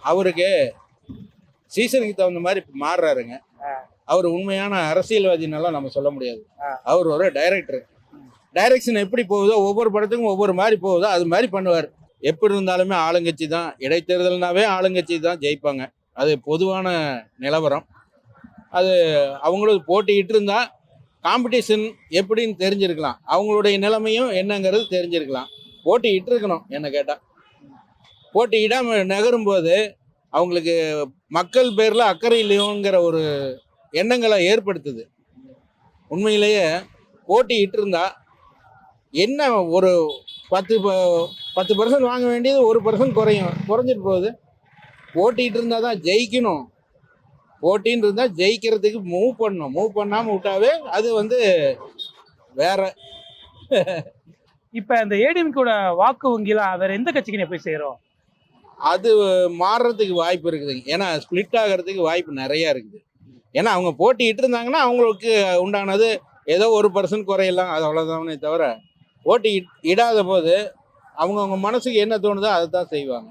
அவருக்கு சீசனுக்கு தகுந்த மாதிரி இப்ப மாறுறாருங்க. அவர் உண்மையான அரசியல்வாதினால நம்ம சொல்ல முடியாது. அவர் ஒரு டைரக்டர். டைரக்ஷன் எப்படி போகுதோ ஒவ்வொரு படத்துக்கும் ஒவ்வொரு மாதிரி போகுதோ அது மாதிரி பண்ணுவார். எப்படி இருந்தாலுமே ஆளுங்கட்சி தான், இடைத்தேர்தல்னாவே ஆளுங்கட்சி தான் ஜெயிப்பாங்க. அது பொதுவான நிலவரம். அது அவங்களும் போட்டிக்கிட்டு இருந்தா காம்படிஷன் எப்படின்னு தெரிஞ்சிருக்கலாம். அவங்களுடைய நிலைமையும் என்னங்கிறது தெரிஞ்சிருக்கலாம். போட்டிக்கிட்டு இருக்கணும் என்ன கேட்டால். போட்டியிடாமல் நகரும் போது அவங்களுக்கு மக்கள் பேரில் அக்கறை இல்லையோங்கிற ஒரு எண்ணங்களை ஏற்படுத்துது. உண்மையிலேயே போட்டியிட்டு இருந்தா என்ன ஒரு 10% வாங்க வேண்டியது 1% குறைஞ்சிட்டு போகுது. போட்டிட்டு இருந்தால் தான் ஜெயிக்கணும். போட்டின்னு இருந்தால் ஜெயிக்கிறதுக்கு மூவ் பண்ணணும். மூவ் பண்ணாமல் விட்டாவே அது வேற. இப்ப இந்த ஏடிஎம்கோட வாக்கு வங்கிலாம் வேற எந்த கட்சிக்கு போய் சேரும்? அது மாறுறதுக்கு வாய்ப்பு இருக்குதுங்க. ஏன்னா ஸ்பிளிட் ஆகிறதுக்கு வாய்ப்பு நிறைய இருக்குது. ஏன்னா அவங்க போட்டிட்டு இருந்தாங்கன்னா அவங்களுக்கு உண்டானது ஏதோ 1% குறையலாம், அது அவ்வளோதானே தவிர போட்டி இடாத போது அவங்கவுங்க மனசுக்கு என்ன தோணுதோ அதை தான் செய்வாங்க.